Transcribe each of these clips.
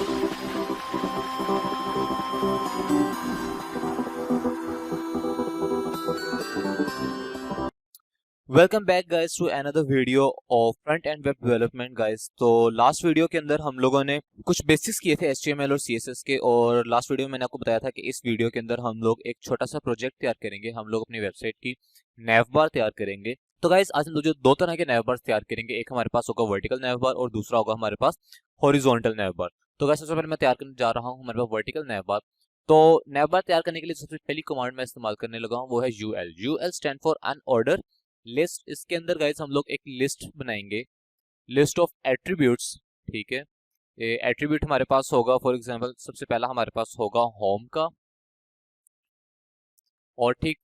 Welcome back guys to another video of front end web development guys. तो last video के अंदर हम लोगों ने कुछ बेसिक्स किए थे HTML और CSS के, और लास्ट वीडियो में मैंने आपको बताया था कि इस वीडियो के अंदर हम लोग एक छोटा सा प्रोजेक्ट तैयार करेंगे। हम लोग अपनी वेबसाइट की नैव बार तैयार करेंगे। तो गाइस आज हम लोग जो दो तरह के नैव बार तैयार करेंगे, एक हमारे पास होगा वर्टिकल नैव बार और दूसरा होगा हमारे पास हॉरिजॉन्टल नैव बार। तो गाइस सबसे पहले मैं तैयार करने जा रहा हूँ हमारे पास वर्टिकल नैव बार। तो नैव बार तैयार करने के लिए सबसे पहली कमांड मैं इस्तेमाल करने लगा हूँ, वो है UL stand for unordered list. इसके अंदर गाइस हम लोग एक लिस्ट बनाएंगे, लिस्ट ऑफ एट्रीब्यूट्स। ठीक है, ये एट्रीब्यूट हमारे पास होगा, फॉर एग्जांपल सबसे पहला हमारे पास होगा होम का, और ठीक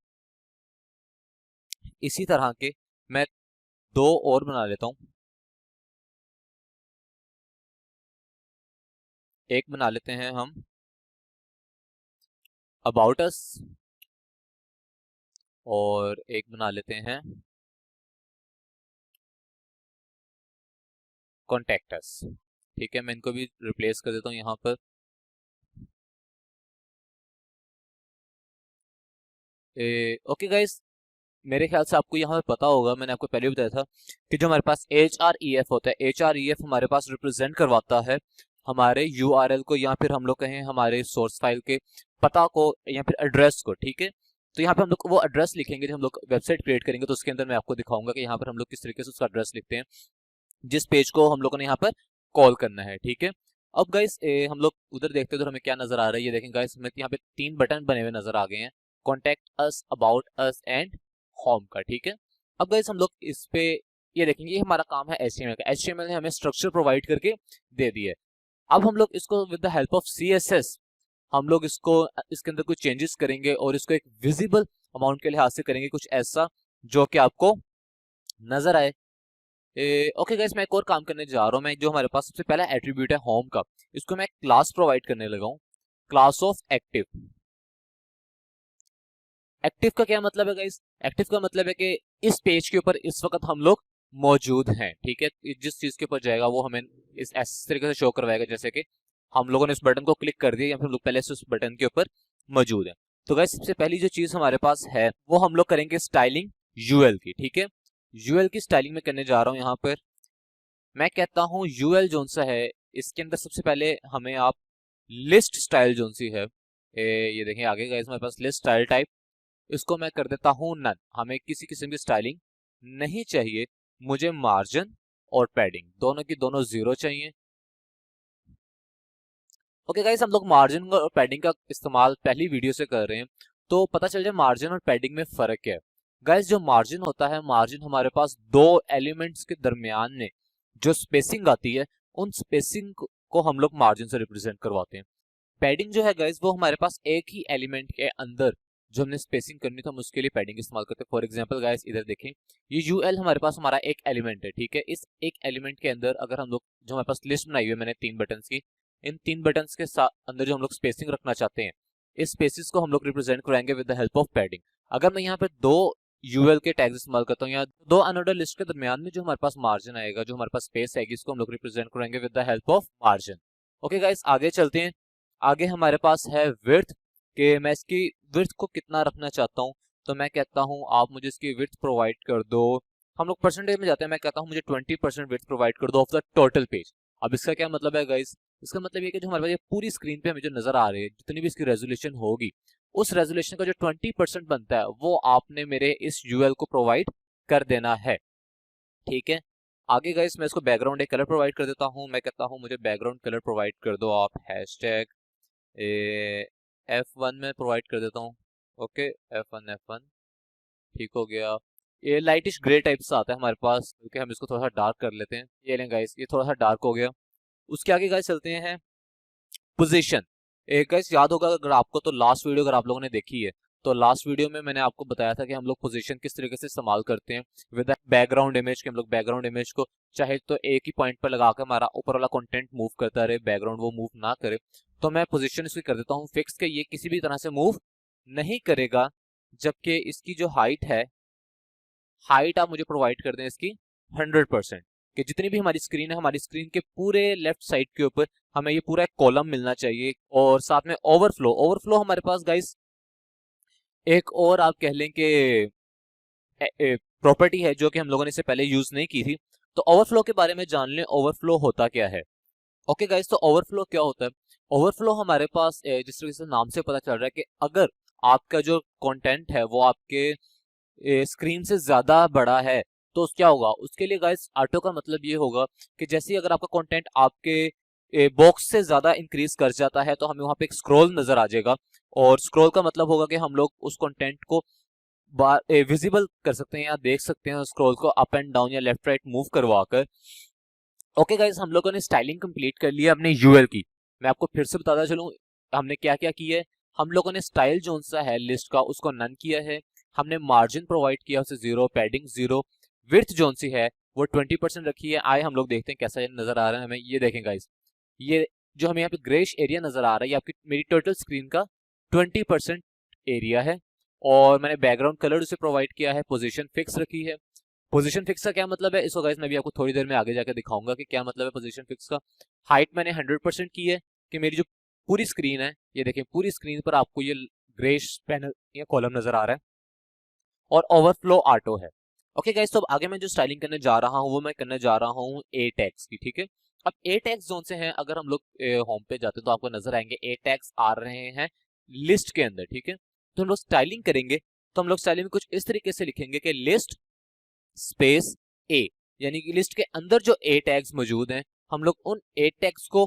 इसी तरह के मैं दो और बना लेता हूं। एक बना लेते हैं हम अबाउट अस, और एक बना लेते हैं कॉन्टेक्ट अस। ठीक है, मैं इनको भी रिप्लेस कर देता हूं यहाँ पर। ओके गाइस, मेरे ख्याल से आपको यहाँ पे पता होगा, मैंने आपको पहले भी बताया था कि जो हमारे पास HREF होता है, HREF हमारे पास रिप्रेजेंट करवाता है हमारे URL को, या फिर हम लोग कहें हमारे सोर्स फाइल के पता को, या फिर एड्रेस को। ठीक है, तो यहाँ पे हम लोग वो एड्रेस लिखेंगे। जब हम लोग वेबसाइट क्रिएट करेंगे तो उसके अंदर मैं आपको दिखाऊंगा कि यहाँ पर हम लोग किस तरीके से उसका एड्रेस लिखते हैं, जिस पेज को हम लोगों ने यहाँ पर कॉल करना है। ठीक है, अब गाइस हम लोग उधर देखते हैं तो हमें क्या नजर आ रहा है, ये देखें गाइस, हमें यहाँ पे 3 बटन बने हुए नजर आ गए हैं, contact us, about us and home का। ठीक है, अब गाइस हम लोग इस पे ये देखेंगे, ये हमारा काम है HTML का। HTML ने हमें स्ट्रक्चर प्रोवाइड करके दे दिया है। अब हम लोग इसको with the help of CSS हम लोग इसको इसके अंदर कुछ चेंजेस करेंगे, और इसको एक विजिबल अमाउंट के लिहाज से करेंगे, कुछ ऐसा जो कि आपको नजर आए। ओके गाइस, मैं एक और काम करने जा रहा हूँ। मैं जो हमारे पास सबसे पहला एट्रीब्यूट है होम का, इसको मैं क्लास प्रोवाइड करने लगा हूँ, क्लास ऑफ एक्टिव। एक्टिव का क्या मतलब है गाइस? एक्टिव का मतलब है कि इस पेज के ऊपर इस वक्त हम लोग मौजूद हैं। ठीक है, जिस चीज के ऊपर जाएगा वो हमें इस तरीके से शो करवाएगा, जैसे कि हम लोगों ने उस बटन को क्लिक कर दिया या फिर हम लोग पहले से उस बटन के ऊपर मौजूद है। तो गाइस सबसे पहली जो चीज हमारे पास है वो हम लोग करेंगे स्टाइलिंग UL की। ठीक है, UL की स्टाइलिंग में करने जा रहा हूँ। यहाँ पर मैं कहता हूँ UL जोन सा है, इसके अंदर सबसे पहले हमें आप लिस्ट स्टाइल जोन सी है, ये देखें आगे गाइस हमारे पास लिस्ट स्टाइल टाइप, इसको मैं कर देता हूँ नन। हमें किसी किस्म की स्टाइलिंग नहीं चाहिए, मुझे मार्जिन और पैडिंग दोनों की दोनों 0 चाहिए। ओके गाइस, हम लोग मार्जिन और पैडिंग का इस्तेमाल पहली वीडियो से कर रहे हैं, तो पता चल जाए मार्जिन और पैडिंग में फर्क क्या है। गाइस जो मार्जिन होता है, मार्जिन हमारे पास दो एलिमेंट्स के दरमियान में जो स्पेसिंग आती है, उन स्पेसिंग को हम लोग मार्जिन से रिप्रेजेंट करवाते हैं। पैडिंग जो है गाइस, वो हमारे पास एक ही एलिमेंट के अंदर जो हमने स्पेसिंग करनी था, हम उसके लिए पैडिंग इस्तेमाल करते हैं। फॉर एग्जांपल गाइस इधर देखें, ये UL हमारे पास हमारा एक एलिमेंट है। ठीक है, इस एक एलिमेंट के अंदर अगर हम लोग, जो हमारे पास लिस्ट बनाई हुई है मैंने 3 बटन्स की, इन 3 बटन्स के साथ अंदर जो हम लोग स्पेसिंग रखना चाहते हैं, इस स्पेसिस को हम लोग रिप्रेजेंट कराएंगे with the help of padding. अगर मैं यहाँ पे 2 UL के टैग्स इस्तेमाल करता हूँ, या 2 अनऑर्डर लिस्ट के दरमियान में जो हमारे पास मार्जिन आएगा, जो हमारे पास स्पेस आएगी, इसको हम लोग रिप्रेजेंट कराएंगे with the help of margin. Okay guys, आगे चलते हैं। आगे हमारे पास है विड्थ, कि मैं इसकी विड्थ को कितना रखना चाहता हूँ। तो मैं कहता हूँ आप मुझे इसकी विड्थ प्रोवाइड कर दो, हम लोग परसेंटेज में जाते हैं, मैं कहता हूँ मुझे 20% विड्थ प्रोवाइड कर दो ऑफ द टोटल पेज। अब इसका क्या मतलब है गाइस? इसका मतलब ये कि जो हमारे पास ये पूरी स्क्रीन पे हमें जो नजर आ रही है, जितनी भी इसकी रेजोल्यूशन होगी, उस रेजोल्यूशन का जो 20% बनता है वो आपने मेरे इस UL को प्रोवाइड कर देना है। ठीक है, आगे गाइस मैं इसको बैकग्राउंड एक कलर प्रोवाइड कर देता हूँ। मैं कहता हूँ मुझे बैकग्राउंड कलर प्रोवाइड कर दो आप, हैशटैग F1 में प्रोवाइड कर देता हूँ। ओके, F1 ठीक हो गया। ये लाइटिश ग्रे टाइप से आता है हमारे पास, क्योंकि हम इसको थोड़ा सा डार्क कर लेते हैं। ये लें गाइस, ये थोड़ा सा डार्क हो गया। उसके आगे गाइस चलते हैं पोजीशन। एक गाइस याद होगा अगर आपको, तो लास्ट वीडियो अगर आप लोगों ने देखी है, तो लास्ट वीडियो में मैंने आपको बताया था कि हम लोग पोजीशन किस तरीके से इस्तेमाल करते हैं विद बैकग्राउंड इमेज के। हम लोग बैकग्राउंड इमेज को चाहे तो एक ही पॉइंट पर लगा कर हमारा ऊपर वाला कंटेंट मूव करता रहे, बैकग्राउंड वो मूव ना करे, तो मैं पोजीशन इसकी कर देता हूँ फिक्स, के ये किसी भी तरह से मूव नहीं करेगा। जबकि इसकी जो हाइट है, हाइट आप मुझे प्रोवाइड कर दें इसकी 100%। कि जितनी भी हमारी स्क्रीन है, हमारी स्क्रीन के पूरे लेफ्ट साइड के ऊपर हमें ये पूरा एक कॉलम मिलना चाहिए। और साथ में ओवरफ्लो, ओवरफ्लो हमारे पास गाइस एक और आप कह लें कि प्रॉपर्टी है जो कि हम लोगों ने इससे पहले यूज नहीं की थी। तो ओवरफ्लो के बारे में जान लें, ओवरफ्लो होता क्या है। ओके गाइस, तो ओवरफ्लो क्या होता है। ओवरफ्लो हमारे पास जिस तरीके से नाम से पता चल रहा है कि अगर आपका जो कंटेंट है वो आपके स्क्रीन से ज्यादा बड़ा है तो क्या होगा उसके लिए गाइस, ऑटो का मतलब ये होगा कि जैसे ही अगर आपका कंटेंट आपके बॉक्स से ज्यादा इंक्रीज कर जाता है तो हमें वहां पे एक स्क्रॉल नजर आ जाएगा। और स्क्रॉल का मतलब होगा कि हम लोग उस कंटेंट को विजिबल कर सकते हैं या देख सकते हैं स्क्रॉल को अप एंड डाउन या लेफ्ट राइट मूव करवा कर। ओके गाइस, हम लोगों ने स्टाइलिंग कंप्लीट कर लिया अपने यूएल की। मैं आपको फिर से बताता चलूं हमने क्या क्या किया है। हम लोगों ने स्टाइल जोन सा है लिस्ट का उसको नन किया है। हमने मार्जिन प्रोवाइड किया उसे 0, पैडिंग 0, विड्थ जोन सी है वो 20% रखी है। आए हम लोग देखते हैं कैसा ये नजर आ रहा है हमें। ये देखें गाइस, ये जो हमें यहाँ पे ग्रेश एरिया नजर आ रहा है ये आपकी मेरी टोटल स्क्रीन का 20% एरिया है। और मैंने बैकग्राउंड कलर उसे प्रोवाइड किया है, पोजीशन फिक्स रखी है। पोजीशन फिक्स का क्या मतलब है इसको गाइस मैं भी आपको थोड़ी देर में आगे जाकर दिखाऊंगा कि क्या मतलब है पोजीशन फिक्स का। हाइट मैंने 100% की है कि मेरी जो पूरी स्क्रीन है, ये देखें पूरी स्क्रीन पर आपको ये ग्रेश पैनल या कॉलम नजर आ रहा है। और ओवरफ्लो ऑटो है। ओके गाइस, तो अब आगे मैं जो स्टाइलिंग करने जा रहा हूँ वो मैं करने जा रहा हूँ ए टैग्स की, ठीक है। अब ए टैग्स जोन से हैं, अगर हम लोग होम पे जाते हैं तो आपको नजर आएंगे ए टैग्स आ रहे हैं लिस्ट के अंदर, ठीक है। तो हम लोग स्टाइलिंग करेंगे तो हम लोग स्टाइलिंग में कुछ इस तरीके से लिखेंगे कि लिस्ट स्पेस ए, यानी कि लिस्ट के अंदर जो ए टैग्स मौजूद हैं हम लोग उन ए टैग्स को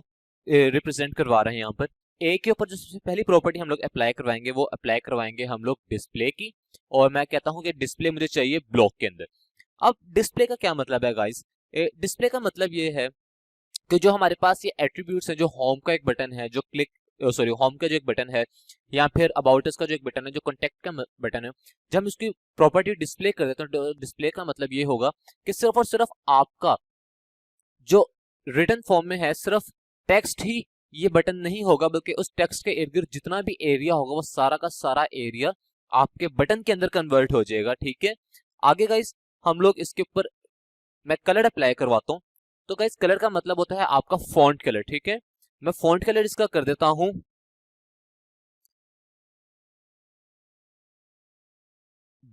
रिप्रेजेंट करवा रहे हैं यहाँ पर। ए के ऊपर जो सबसे पहली प्रॉपर्टी हम लोग अप्लाई करवाएंगे वो अप्लाई करवाएंगे हम लोग डिस्प्ले की। और मैं कहता हूं कि डिस्प्ले मुझे चाहिए ब्लॉक के अंदर। अब डिस्प्ले का क्या मतलब है गाइस, डिस्प्ले का मतलब ये है कि जो हमारे पास ये एट्रीब्यूट्स हैं, जो होम का एक बटन है, जो क्लिक सॉरी होम का जो एक बटन है, या फिर अबाउट अस का जो एक बटन है, जो कॉन्टेक्ट का बटन है, जब हम इसकी प्रॉपर्टी डिस्प्ले कर देते हैं तो डिस्प्ले का मतलब ये होगा कि सिर्फ और सिर्फ आपका जो रिटन फॉर्म में है सिर्फ टेक्स्ट ही ये बटन नहीं होगा, बल्कि उस टेक्स्ट के इर्द गिर्द जितना भी एरिया होगा वो सारा का सारा एरिया आपके बटन के अंदर कन्वर्ट हो जाएगा, ठीक है। आगे गाइस हम लोग इसके ऊपर मैं कलर अप्लाई करवाता हूँ। तो गाइस कलर का मतलब होता है आपका फॉन्ट कलर, ठीक है। मैं फॉन्ट कलर इसका कर देता हूं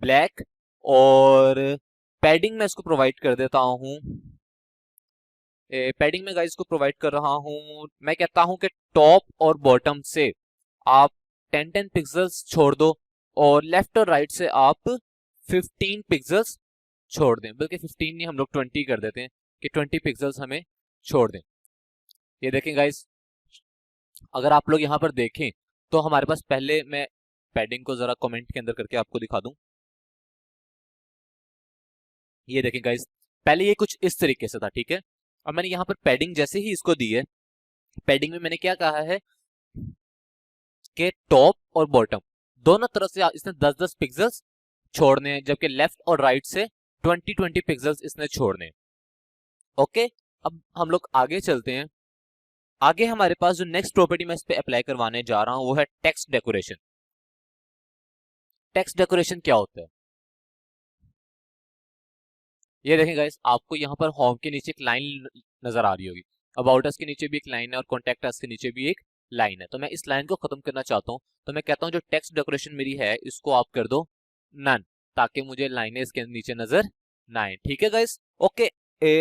ब्लैक। और पैडिंग मैं इसको प्रोवाइड कर देता हूं, पैडिंग में गाइस को प्रोवाइड कर रहा हूं। मैं कहता हूं कि टॉप और बॉटम से आप 10 पिक्सल्स छोड़ दो और लेफ्ट और राइट से आप 15 पिक्सल्स छोड़ दें, बल्कि 15 नहीं हम लोग 20 कर देते हैं कि 20 पिक्सल्स हमें छोड़ दें। ये देखें गाइस, अगर आप लोग यहाँ पर देखें तो हमारे पास पहले मैं पैडिंग को जरा कमेंट के अंदर करके आपको दिखा दूं। ये देखें गाइस, पहले ये कुछ इस तरीके से था, ठीक है। और मैंने यहाँ पर पैडिंग जैसे ही इसको दी है, पैडिंग में मैंने क्या कहा है कि टॉप और बॉटम दोनों तरफ से इसने 10-10 पिक्सल्स छोड़ने हैं, जबकि लेफ्ट और राइट से 20-20 पिक्सल्स इसने छोड़ने हैं। ओके, अब हम लोग आगे चलते हैं। आगे हमारे पास जो नेक्स्ट प्रॉपर्टी मैं इस पे अप्लाई करवाने जा रहा हूं वो है टेक्स्ट डेकोरेशन। टेक्स्ट डेकोरेशन क्या होता है ये देखें गाइस, आपको यहाँ पर होम के नीचे एक लाइन नजर आ रही होगी, अबाउट अस के नीचे भी एक लाइन है और कॉन्टेक्ट अस के नीचे भी एक लाइन है। तो मैं इस लाइन को खत्म करना चाहता हूँ, तो मैं कहता हूँ जो टेक्स्ट डेकोरेशन मेरी है इसको आप कर दो नन, ताकि मुझे लाइनें इसके नीचे नजर ना आए, ठीक है गाइस। ओके,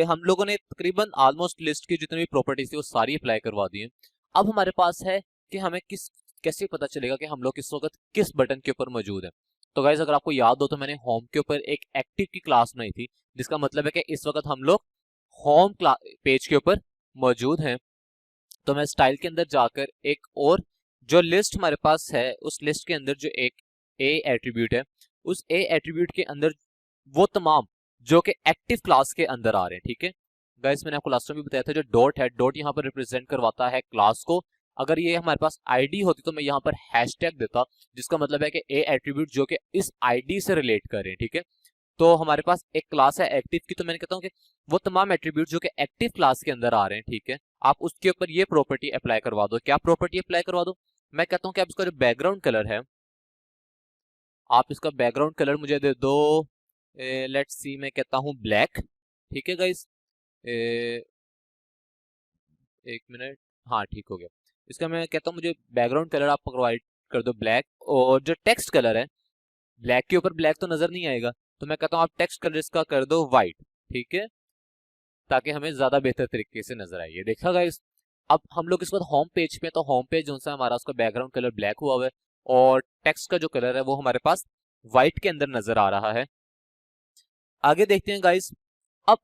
हम लोगों ने तकरीबन ऑलमोस्ट लिस्ट की जितनी भी प्रॉपर्टीज थी वो सारी अप्लाई करवा दी है। अब हमारे पास है कि हमें कैसे पता चलेगा कि हम लोग इस वक्त किस बटन के ऊपर मौजूद है। तो गाइस अगर आपको याद हो तो मैंने होम के ऊपर एक एक्टिव की क्लास बनाई थी, जिसका मतलब है कि इस वक्त हम लोग होम पेज के ऊपर मौजूद हैं। तो मैं स्टाइल के अंदर जाकर एक और जो लिस्ट हमारे पास है उस लिस्ट के अंदर जो एक ए एट्रीब्यूट है, उस ए एट्रीब्यूट के अंदर वो तमाम जो कि एक्टिव क्लास के अंदर आ रहे हैं, ठीक है। गाइस मैंने आपको लास्ट में भी बताया था जो डॉट है, डॉट यहाँ पर रिप्रेजेंट करवाता है क्लास को। अगर ये हमारे पास आईडी होती तो मैं यहाँ पर हैशटैग देता, जिसका मतलब है कि ए एट्रीब्यूट जो कि इस आईडी से रिलेट कर रहे हैं, ठीक है। तो हमारे पास एक क्लास है एक्टिव की, तो मैंने कहता हूँ कि वो तमाम एट्रीब्यूट जो कि एक्टिव क्लास के अंदर आ रहे हैं, ठीक है, आप उसके ऊपर ये प्रॉपर्टी अप्लाई करवा दो। क्या प्रॉपर्टी अप्लाई करवा दो, मैं कहता हूँ कि आप इसका जो बैकग्राउंड कलर है, आप इसका बैकग्राउंड कलर मुझे दे दो, लेट्स सी मैं कहता हूँ ब्लैक, ठीक है गाइस। एक मिनट, हाँ ठीक हो गया। इसका मैं कहता हूँ मुझे बैकग्राउंड कलर आप प्रोवाइड कर दो ब्लैक, और जो टेक्स्ट कलर है, ब्लैक के ऊपर ब्लैक तो नजर नहीं आएगा, तो मैं कहता हूँ आप टेक्स्ट कलर इसका कर दो वाइट, ठीक है, ताकि हमें ज्यादा बेहतर तरीके से नजर आए। ये देखा गाइस, अब हम लोग इस बार होम पेज पे, तो होम पेज जो सा हमारा उसका बैकग्राउंड कलर ब्लैक हुआ हुआ है और टेक्स्ट का जो कलर है वो हमारे पास व्हाइट के अंदर नजर आ रहा है। आगे देखते हैं गाइस, अब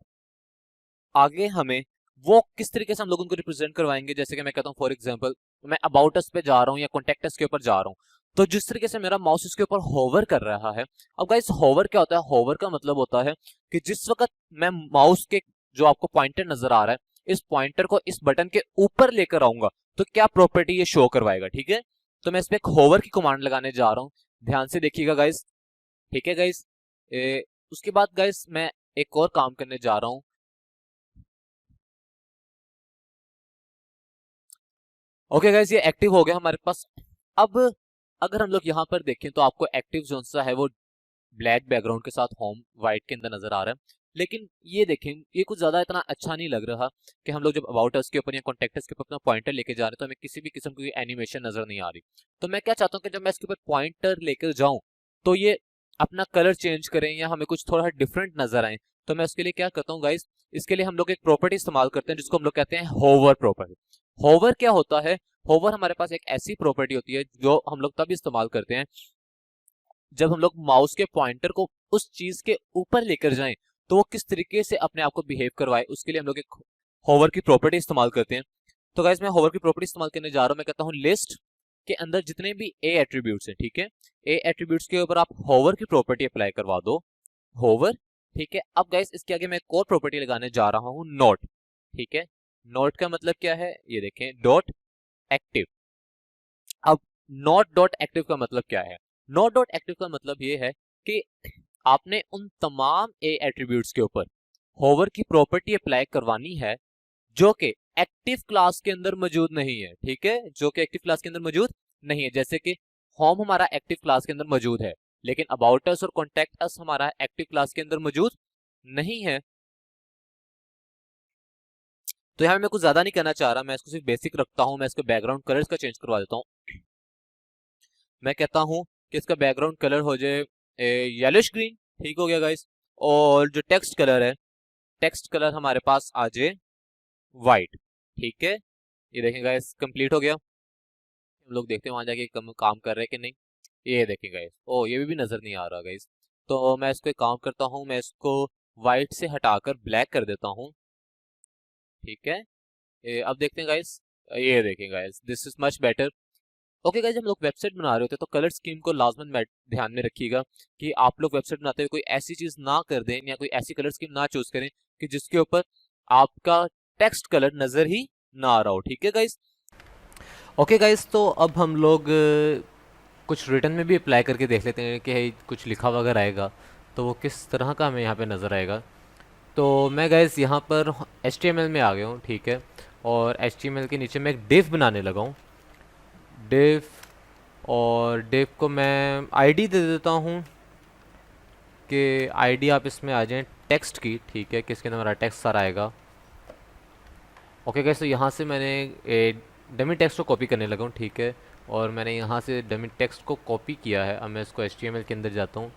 आगे हमें वो किस तरीके से हम लोग उनको रिप्रेजेंट करवाएंगे। जैसे कि मैं कहता हूँ फॉर एग्जांपल मैं अबाउट अस पे जा रहा हूँ या कॉन्टेक्ट अस के ऊपर जा रहा हूँ, तो जिस तरीके से मेरा माउस इसके ऊपर होवर कर रहा है। अब गाइस होवर क्या होता है? होवर का मतलब होता है कि जिस वक्त मैं माउस के जो आपको पॉइंटर नजर आ रहा है, इस पॉइंटर को इस बटन के ऊपर लेकर आऊंगा तो क्या प्रॉपर्टी ये शो करवाएगा, ठीक है। तो मैं इस पे एक होवर की कमांड लगाने जा रहा हूँ, ध्यान से देखिएगा गाइस, ठीक है गाइस। उसके बाद गाइस मैं एक और काम करने जा रहा हूँ। ओके गाइस, ये एक्टिव हो गया हमारे पास। अब अगर हम लोग यहाँ पर देखें तो आपको एक्टिव जोन सा है वो ब्लैक बैकग्राउंड के साथ होम व्हाइट के अंदर नजर आ रहा है। लेकिन ये देखें, ये कुछ ज्यादा इतना अच्छा नहीं लग रहा कि हम लोग जब अबाउट अस के ऊपर या कॉन्टेक्ट अस के ऊपर अपना पॉइंटर लेके जा रहे हैं तो हमें किसी भी किस्म की एनिमेशन नजर नहीं आ रही। तो मैं क्या चाहता हूँ कि जब मैं इसके ऊपर पॉइंटर लेकर जाऊं तो ये अपना कलर चेंज करें या हमें कुछ थोड़ा डिफरेंट नजर आए। तो मैं उसके लिए क्या करता हूँ गाइस, इसके लिए हम लोग एक प्रॉपर्टी इस्तेमाल करते हैं जिसको हम लोग कहते हैं होवर प्रॉपर्टी। होवर क्या होता है? होवर हमारे पास एक ऐसी प्रॉपर्टी होती है जो हम लोग तब इस्तेमाल करते हैं जब हम लोग माउस के पॉइंटर को उस चीज के ऊपर लेकर जाएं तो वो किस तरीके से अपने आप को बिहेव करवाए, उसके लिए हम लोग एक होवर की प्रॉपर्टी इस्तेमाल करते हैं। तो गाइस मैं होवर की प्रॉपर्टी इस्तेमाल करने जा रहा हूं। मैं कहता हूं लिस्ट के अंदर जितने भी ए एट्रीब्यूट्स हैं, ठीक है, ए एट्रीब्यूट्स के ऊपर आप होवर की प्रॉपर्टी अप्लाई करवा दो, होवर, ठीक है। अब गाइस इसके आगे मैं एक और प्रॉपर्टी लगाने जा रहा हूं, नोट, ठीक है। नोट का मतलब क्या है? ये देखें, डॉट एक्टिव। अब नॉट डॉट एक्टिव का मतलब क्या है? नॉट डॉट एक्टिव का मतलब ये है कि आपने उन तमाम ए एट्रीब्यूट्स के ऊपर होवर की प्रॉपर्टी अप्लाई करवानी है जो कि एक्टिव क्लास के अंदर मौजूद नहीं है, ठीक है, जो कि एक्टिव क्लास के अंदर मौजूद नहीं है। जैसे कि होम हमारा एक्टिव क्लास के अंदर मौजूद है, लेकिन अबाउट अस और कॉन्टेक्ट अस हमारा एक्टिव क्लास के अंदर मौजूद नहीं है। तो यहाँ मैं कुछ ज्यादा नहीं करना चाह रहा, मैं इसको सिर्फ बेसिक रखता हूँ। मैं इसके बैकग्राउंड कलर्स का चेंज करवा देता हूँ। मैं कहता हूँ कि इसका बैकग्राउंड कलर हो जाए येलोश ग्रीन, ठीक हो गया गाइस। और जो टेक्स्ट कलर है, टेक्स्ट कलर हमारे पास आ जाए व्हाइट, ठीक है। ये देखें गाइस, कंप्लीट हो गया। हम लोग देखते हैं वहां जाके काम कर रहे हैं कि नहीं। ये देखें गाइस, ओ ये भी नजर नहीं आ रहा गाइस। तो मैं इसको एक काम करता हूँ, मैं इसको व्हाइट से हटाकर ब्लैक कर देता हूँ, ठीक है। अब देखते हैं गाइस, ये देखें guys, this is much better. Okay guys, हम लोग वेबसाइट बना रहे होते हैं तो कलर स्कीम को लाजमन ध्यान में रखिएगा कि आप लोग वेबसाइट बनाते हुए कोई ऐसी चीज ना कर दें या कोई ऐसी कलर स्कीम ना चूज करें कि जिसके ऊपर आपका टेक्स्ट कलर नजर ही ना आ रहा हो, ठीक है गाइस। ओके गाइस, तो अब हम लोग कुछ रिटर्न में भी अप्लाई करके देख लेते हैं कि कुछ लिखा वगैरह आएगा तो वो किस तरह का हमें यहाँ पे नज़र आएगा। तो मैं गाइस यहाँ पर HTML में आ गया हूँ, ठीक है, और HTML के नीचे मैं एक डिव बनाने लगा हूँ, डिव, और डिव को मैं आईडी दे देता हूँ कि आईडी आप इसमें आ जाएं टेक्स्ट की, ठीक है, किसके अंदर हमारा टेक्स्ट सारा आएगा। ओके गाइस, तो यहाँ से मैंने डमी टेक्स्ट को कॉपी करने लगा हूँ, ठीक है, और मैंने यहाँ से डमी टेक्स्ट को कॉपी किया है। अब मैं इसको HTML के अंदर जाता हूँ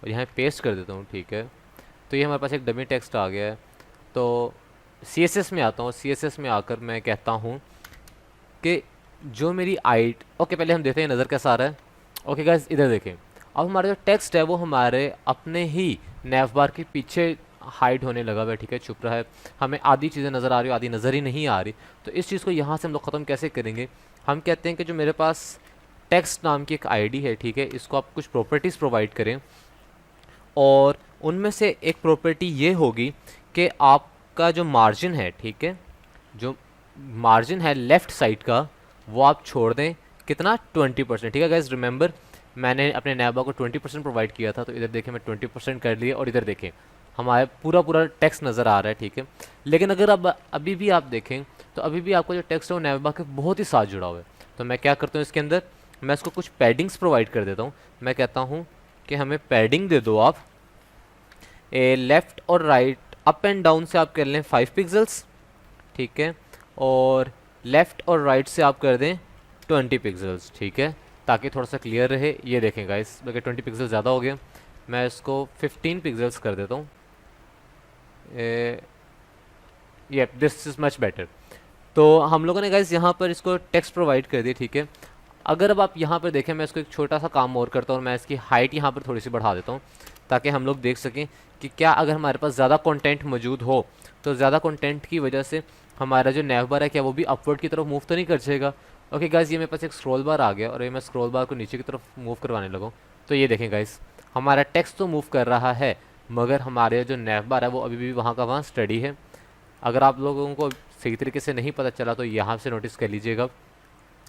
और यहाँ पेस्ट कर देता हूँ, ठीक है। तो ये हमारे पास एक डमी टेक्स्ट आ गया है। तो CSS में आता हूँ, CSS में आकर मैं कहता हूँ कि जो मेरी ओके पहले हम देखते हैं नज़र कैसा आ रहा है। ओके गाइस, इधर देखें, अब हमारा जो टेक्स्ट है वो हमारे अपने ही नैव बार के पीछे हाइड होने लगा हुआ है, ठीक है, छुप रहा है। हमें आधी चीज़ें नज़र आ रही हो, आधी नज़र ही नहीं आ रही। तो इस चीज़ को यहाँ से हम लोग ख़त्म कैसे करेंगे? हम कहते हैं कि जो मेरे पास टेक्स्ट नाम की एक आईडी है, ठीक है, इसको आप कुछ प्रॉपर्टीज़ प्रोवाइड करें और उनमें से एक प्रॉपर्टी ये होगी कि आपका जो मार्जिन है, ठीक है, जो मार्जिन है लेफ़्ट साइड का वो आप छोड़ दें, कितना? 20%, ठीक है गाइस। रिमेंबर मैंने अपने नैबा को 20% प्रोवाइड किया था, तो इधर देखें मैं 20% कर लिए और इधर देखें हमारे पूरा पूरा टेक्स्ट नज़र आ रहा है, ठीक है। लेकिन अगर अब अभी भी आप देखें तो अभी भी आपका जो टेक्स्ट है वो नैबा के बहुत ही साथ जुड़ा हुआ है। तो मैं क्या करता हूँ इसके अंदर, मैं इसको कुछ पैडिंग्स प्रोवाइड कर देता हूँ। मैं कहता हूँ कि हमें पैडिंग दे दो आप, लेफ़्ट और राइट अप एंड डाउन से आप कर लें 5 पिक्सल्स, ठीक है, और लेफ़्ट और राइट से आप कर दें 20 पिक्सल्स, ठीक है, ताकि थोड़ा सा क्लियर रहे। ये देखें गाइस, बल्कि 20 पिक्सल ज़्यादा हो गया, मैं इसको 15 पिक्सल्स कर देता हूँ। ये दिस इज़ मच बेटर। तो हम लोगों ने गाइस यहाँ पर इसको टेक्स्ट प्रोवाइड कर दिया, ठीक है। अगर अब आप यहाँ पर देखें, मैं इसको एक छोटा सा काम और करता हूँ और मैं इसकी हाइट यहाँ पर थोड़ी सी बढ़ा देता हूँ, ताकि हम लोग देख सकें कि क्या अगर हमारे पास ज़्यादा कंटेंट मौजूद हो तो ज़्यादा कंटेंट की वजह से हमारा जो नैव बार है क्या वो भी अपवर्ड की तरफ मूव तो नहीं कर जाएगा। ओके गाइस, ये मेरे पास एक स्क्रॉल बार आ गया और ये मैं स्क्रॉल बार को नीचे की तरफ मूव करवाने लगा। तो ये देखें गाइस, हमारा टेक्स्ट तो मूव कर रहा है, मगर हमारे जो नैव बार है वो अभी भी वहाँ का वहाँ स्टडी है। अगर आप लोगों को सही तरीके से नहीं पता चला तो यहाँ से नोटिस कर लीजिएगा।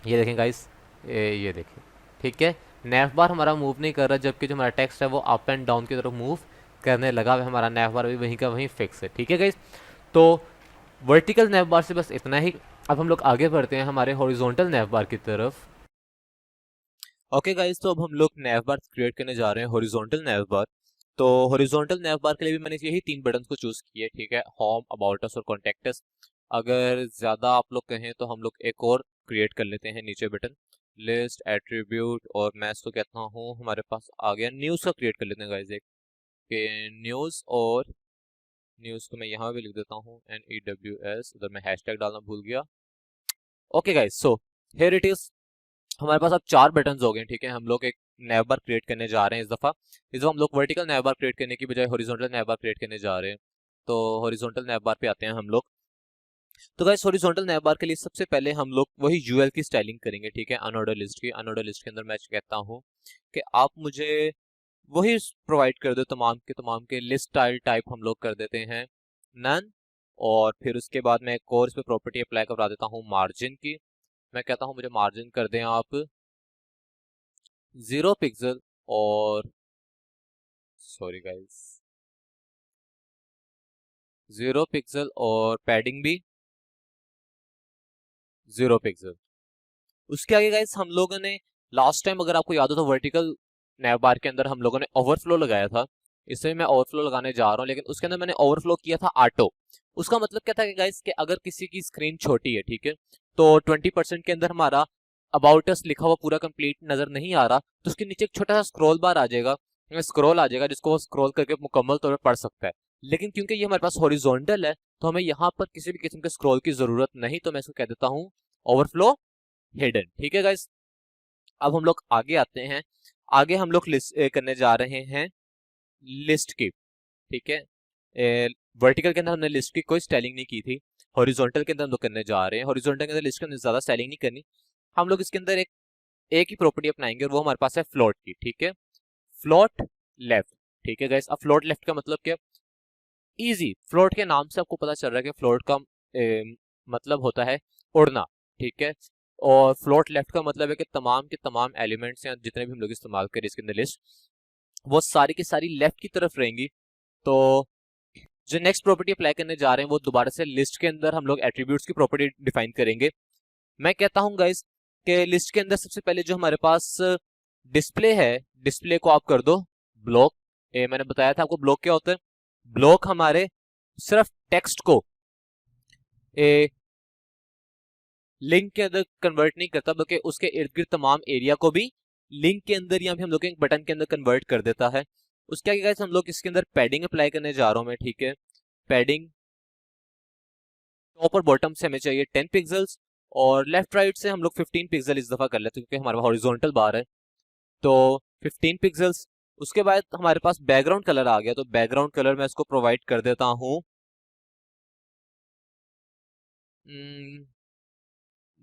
ये देखें गाइस, ये देखें, ठीक है, नैव बार हमारा मूव नहीं कर रहा, जबकि जो हमारा टेक्स्ट है वो अप एंड डाउन की तरफ मूव करने लगा। हमारा नैव बार भी वहीं का वहीं फिक्स है, ठीक है गाइस। तो वर्टिकल नैव बार से बस इतना ही। अब हम लोग आगे बढ़ते हैं हमारे हॉरिजॉन्टल नैव बार की तरफ। ओके गाइस, तो अब हम लोग नैव बार क्रिएट करने जा रहे हैं हॉरिजॉन्टल नैव बार। तो हॉरिजॉन्टल नैव बार के लिए भी मैंने यही 3 बटन को चूज किए, ठीक है, होम, अबाउट अस और कॉन्टेक्ट अस। अगर ज़्यादा आप लोग कहें तो हम लोग एक और क्रिएट कर लेते हैं नीचे बटन, लिस्ट, एट्रीब्यूट, और मैं इसको कहता हूँ हमारे पास आ गया न्यूज़ का क्रिएट कर लेते हैं गाइस एक, न्यूज़, और न्यूज़ को मैं यहाँ भी लिख देता हूँ NEWS, उधर मैं हैशटैग डालना भूल गया। Okay guys, so here it is, हमारे पास अब 4 बटन्स हो गए, ठीक है। हम लोग एक नैव बार क्रिएट करने जा रहे हैं इस दफ़ा हम लोग वर्टिकल नैव बार क्रिएट करने की बजाय हॉरिजॉन्टल नैव बार क्रिएट करने जा रहे हैं। तो हॉरिजॉन्टल नैव बार पे आते हैं हम लोग। तो गाइस, हॉरिजॉन्टल नैव बार के लिए सबसे पहले हम लोग वही यूएल की स्टाइलिंग करेंगे, ठीक है, अनऑर्डर लिस्ट की। अनऑर्डर लिस्ट के अंदर मैं कहता हूँ कि आप मुझे वही प्रोवाइड कर दो, तमाम के लिस्ट स्टाइल टाइप हम लोग कर देते हैं नन। और फिर उसके बाद मैं एक और इस पे प्रॉपर्टी अप्लाई करा देता हूँ मार्जिन की। मैं कहता हूँ मुझे मार्जिन कर दें आप 0 पिक्सल, और सॉरी गाइस, 0 पिक्सल, और पैडिंग भी 0 पिक्सल। उसके आगे गाइस, हम लोगों ने लास्ट टाइम अगर आपको याद हो तो वर्टिकल नैव बार के अंदर हम लोगों ने ओवरफ्लो लगाया था। इसमें मैं ओवरफ्लो लगाने जा रहा हूँ, लेकिन उसके अंदर मैंने ओवरफ्लो किया था ऑटो। उसका मतलब क्या था कि गाइस, कि अगर किसी की स्क्रीन छोटी है, ठीक है, तो 20% के अंदर हमारा अबाउट अस लिखा हुआ पूरा कंप्लीट नजर नहीं आ रहा, तो उसके नीचे एक छोटा सा स्क्रॉल बार आ जाएगा, स्क्रॉल आ जाएगा, जिसको वो स्क्रॉल करके मुकम्मल तौर पर पढ़ सकता है। लेकिन क्योंकि ये हमारे पास हॉरिजॉन्टल है, तो हमें यहाँ पर किसी भी किस्म के स्क्रॉल की जरूरत नहीं, तो मैं इसको कह देता हूँ ओवरफ्लो हिडन, ठीक है गाइस। अब हम लोग आगे आते हैं। आगे हम लोग लिस्ट करने जा रहे हैं लिस्ट की, ठीक है। वर्टिकल के अंदर हमने लिस्ट की कोई स्टाइलिंग नहीं की थी, हॉरिजॉन्टल के अंदर हम लोग करने जा रहे हैं। हॉरिजॉन्टल के अंदर लिस्ट के अंदर ज्यादा स्टाइलिंग नहीं करनी, हम लोग इसके अंदर एक ही प्रॉपर्टी अपनाएंगे, और वो हमारे पास है फ्लोट की, ठीक है, फ्लोट लेफ्ट, ठीक है गाइस। अब फ्लोट लेफ्ट का मतलब क्या, इजी, फ्लोट के नाम से आपको पता चल रहा है कि फ्लोट का मतलब होता है उड़ना, ठीक है। और फ्लोट लेफ्ट का मतलब है कि तमाम के तमाम एलिमेंट्स हैं जितने भी हम लोग इस्तेमाल करें इसके अंदर लिस्ट, वो सारी की सारी लेफ्ट की तरफ रहेंगी। तो जो नेक्स्ट प्रॉपर्टी अप्लाई करने जा रहे हैं वो दोबारा से लिस्ट के अंदर हम लोग एट्रीब्यूट्स की प्रॉपर्टी डिफाइन करेंगे। मैं कहता हूं गाइस कि लिस्ट के अंदर सबसे पहले जो हमारे पास डिस्प्ले है, डिस्प्ले को आप कर दो ब्लॉक। मैंने बताया था आपको ब्लॉक क्या होता है। ब्लॉक हमारे सिर्फ टेक्स्ट को लिंक के अंदर कन्वर्ट नहीं करता, बल्कि उसके इर्द गिर्द तमाम एरिया को भी लिंक के अंदर या हम लोग एक बटन के अंदर कन्वर्ट कर देता है। उसके आगे गाइस हम लोग इसके अंदर पैडिंग अप्लाई करने जा रहा हूं मैं, ठीक है। पैडिंग टॉप और बॉटम से हमें चाहिए 10 पिक्सल्स, और लेफ्ट राइट से हम लोग 15 पिक्सल इस दफा कर लेते हैं, क्योंकि हमारे हॉरिजॉन्टल बार है, तो 15 पिक्सल्स। उसके बाद हमारे पास बैकग्राउंड कलर आ गया, तो बैकग्राउंड कलर मैं इसको प्रोवाइड कर देता हूँ,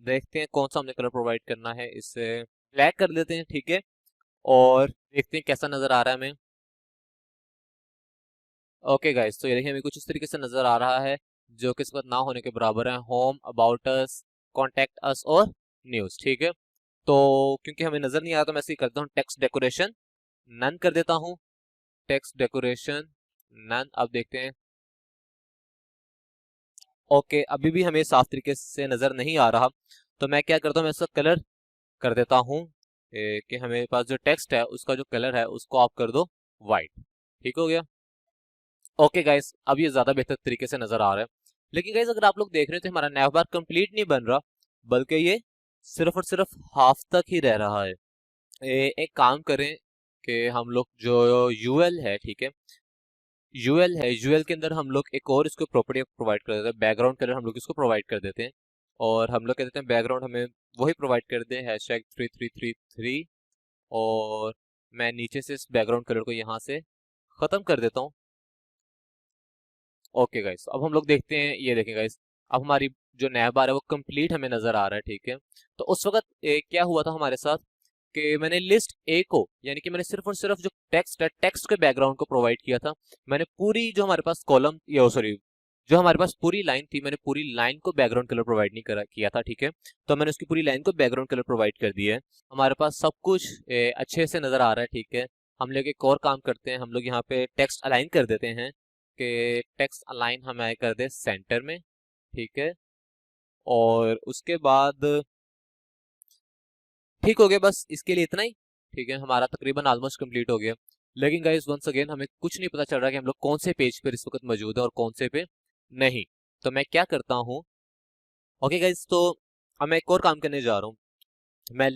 देखते हैं कौन सा हमने कलर प्रोवाइड करना है, इससे ब्लैक कर देते हैं, ठीक है, और देखते हैं कैसा नजर आ रहा है हमें। ओके गाइस, तो ये देखिए हमें कुछ इस तरीके से नजर आ रहा है, जो कि इस वक्त ना होने के बराबर है, home, about us, contact us और न्यूज, ठीक है। तो क्योंकि हमें नजर नहीं आ रहा, तो मैं इसे करता हूँ टेक्स्ट डेकोरेशन नन कर देता हूँ, टेक्स्ट डेकोरेशन नन। अब देखते हैं, ओके, अभी भी हमें साफ तरीके से नजर नहीं आ रहा, तो मैं क्या करता हूँ, मैं इसका कलर कर देता हूँ कि हमें पास जो टेक्स्ट है उसका जो कलर है उसको आप कर दो वाइट, ठीक हो गया। ओके गाइस, अब ये ज्यादा बेहतर तरीके से नजर आ रहा है। लेकिन गाइस अगर आप लोग देख रहे हो तो हमारा नैव बार कंप्लीट नहीं बन रहा, बल्कि ये सिर्फ और सिर्फ हाफ तक ही रह रहा है। एक काम करें कि हम लोग जो यूएल है, ठीक है, यूएल है, यूएल के अंदर हम लोग एक और इसको प्रॉपर्टी प्रोवाइड कर देते हैं, बैकग्राउंड कलर हम लोग इसको प्रोवाइड कर देते हैं। और हम लोग कह देते हैं बैकग्राउंड हमें वही प्रोवाइड कर दे #3333। और मैं नीचे से इस बैकग्राउंड कलर को यहाँ से खत्म कर देता हूँ। ओके गाइस, अब हम लोग देखते हैं, ये देखें गाइस, अब हमारी जो नैव बार है वो कंप्लीट हमें नजर आ रहा है, ठीक है। तो उस वक्त क्या हुआ था हमारे साथ कि मैंने लिस्ट ए को, यानी कि मैंने सिर्फ और सिर्फ जो टेक्स्ट है, टेक्स्ट के बैकग्राउंड को प्रोवाइड किया था। मैंने पूरी जो हमारे पास कॉलम, या सॉरी, जो हमारे पास पूरी लाइन थी, मैंने पूरी लाइन को बैकग्राउंड कलर प्रोवाइड नहीं करा किया था, ठीक है। तो मैंने उसकी पूरी लाइन को बैकग्राउंड कलर प्रोवाइड कर दिया है। हमारे पास सब कुछ अच्छे से नजर आ रहा है, ठीक है। हम लोग एक और काम करते हैं, हम लोग यहाँ पे टेक्स्ट अलाइन कर देते हैं कि टेक्स्ट अलाइन हमें कर दे सेंटर में, ठीक है। और उसके बाद ठीक हो गया, बस इसके लिए इतना ही, ठीक है। हमारा तकरीबन ऑलमोस्ट कंप्लीट हो गया। लेकिन गाइस वंस अगेन हमें कुछ नहीं पता चल रहा कि हम लोग कौन से पेज पर इस वक्त मौजूद है और कौन से पे नहीं। तो मैं क्या करता हूँ, ओके गाइस, तो अब मैं एक और काम करने जा रहा हूँ। मैं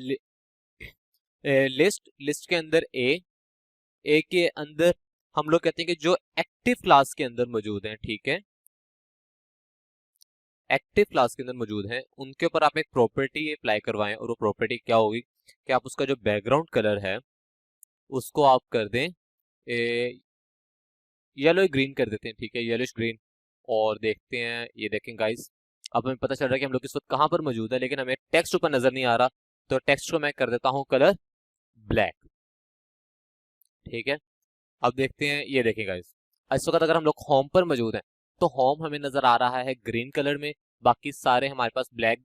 लिस्ट के अंदर ए के अंदर हम लोग कहते हैं कि जो एक्टिव क्लास के अंदर मौजूद हैं, ठीक है, एक्टिव क्लास के अंदर मौजूद हैं, उनके ऊपर आप एक प्रॉपर्टी अप्लाई करवाएं। और वो प्रॉपर्टी क्या होगी कि आप उसका जो बैकग्राउंड कलर है उसको आप कर दें येलो ग्रीन कर देते हैं, ठीक है, येलोश ग्रीन। और देखते हैं, ये देखें गाइस, अब हमें पता चल रहा है कि हम लोग इस वक्त कहाँ पर मौजूद है, लेकिन हमें टेक्स्ट ऊपर नजर नहीं आ रहा। तो टेक्स्ट को मैं कर देता हूँ कलर ब्लैक, ठीक है। अब देखते हैं, ये देखें गाइस, इस वक्त अगर हम लोग होम पर मौजूद हैं तो होम हमें नजर आ रहा है ग्रीन कलर में, बाकी सारे हमारे पास ब्लैक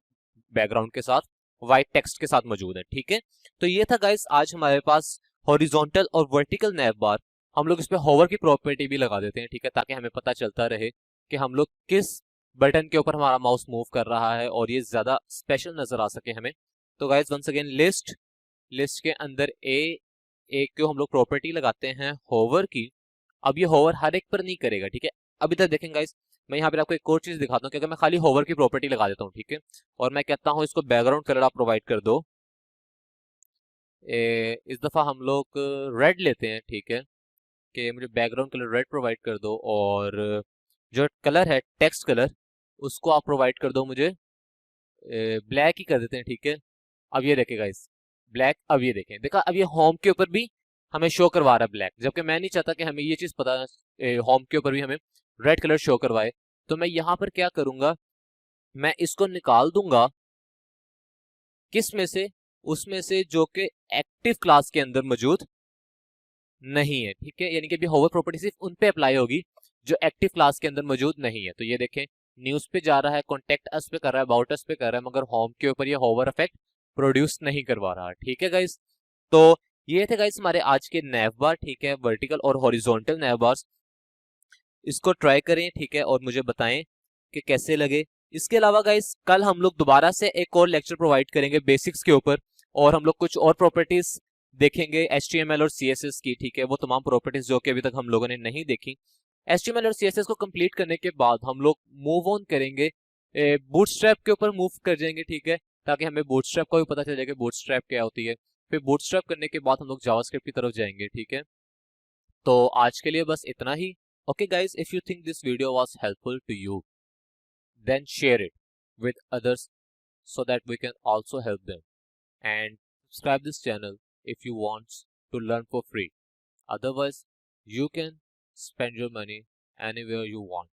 बैकग्राउंड के साथ व्हाइट टेक्स्ट के साथ मौजूद है, ठीक है। तो ये था गाइस आज हमारे पास हॉरिजॉन्टल और वर्टिकल नैव बार। हम लोग इस पे होवर की प्रॉपर्टी भी लगा देते हैं, ठीक है, ताकि हमें पता चलता रहे कि हम लोग किस बटन के ऊपर हमारा माउस मूव कर रहा है और ये ज्यादा स्पेशल नजर आ सके हमें। तो गाइस वंस अगेन लिस्ट के अंदर एक को हम लोग प्रॉपर्टी लगाते हैं होवर की। अब ये होवर हर एक पर नहीं करेगा, ठीक है। अभी तक देखेंगे गाइस, मैं यहाँ पे आपको एक और चीज दिखाता हूँ, क्योंकि मैं खाली होवर की प्रॉपर्टी लगा देता हूँ, ठीक है। और मैं कहता हूँ इसको बैकग्राउंड कलर आप प्रोवाइड कर दो। इस दफा हम लोग रेड लेते हैं, ठीक है, कि मुझे बैकग्राउंड कलर रेड प्रोवाइड कर दो। और जो कलर है टेक्स्ट कलर उसको आप प्रोवाइड कर दो मुझे ब्लैक ही कर देते हैं, ठीक है। अब ये देखेगा इस ब्लैक, अब ये देखें, देखा, अब ये होम के ऊपर भी हमें शो करवा रहा है ब्लैक, जबकि मैं नहीं चाहता कि हमें ये चीज पता होम के ऊपर भी हमें रेड कलर शो करवाए। तो मैं यहाँ पर क्या करूंगा, मैं इसको निकाल दूंगा किस में से, उसमें से जो कि एक्टिव क्लास के अंदर मौजूद नहीं है, ठीक है। यानी कि अभी होवर प्रॉपर्टी सिर्फ उन पे अप्लाई होगी जो एक्टिव क्लास के अंदर मौजूद नहीं है। तो ये देखें, न्यूज पे जा रहा है, कॉन्टेक्ट अस पे कर रहा है, अबाउट अस पे कर रहा है, मगर होम के ऊपर ये होवर इफेक्ट प्रोड्यूस नहीं करवा रहा, ठीक है गाइस। तो ये थे गाइस हमारे आज के नैव बार, ठीक है, वर्टिकल और हॉरिजॉन्टल नैव बार्स। इसको ट्राई करें, ठीक है, और मुझे बताएं कि कैसे लगे। इसके अलावा गाइस कल हम लोग दोबारा से एक और लेक्चर प्रोवाइड करेंगे बेसिक्स के ऊपर, और हम लोग कुछ और प्रॉपर्टीज देखेंगे HTML और CSS की, ठीक है, वो तमाम प्रॉपर्टीज जो कि अभी तक हम लोगों ने नहीं देखी। HTML और CSS को कंप्लीट करने के बाद हम लोग मूव ऑन करेंगे, बूटस्ट्रैप के ऊपर मूव कर जाएंगे, ठीक है, ताकि हमें बूटस्ट्रैप का भी पता चले कि बूटस्ट्रैप क्या होती है। फिर बूटस्ट्रैप करने के बाद हम लोग जावास्क्रिप्ट की तरफ जाएंगे, ठीक है। तो आज के लिए बस इतना ही। Okay guys, if you think this video was helpful to you, then share it with others so that we can also help them. And subscribe this channel if you want to learn for free. Otherwise, you can spend your money anywhere you want.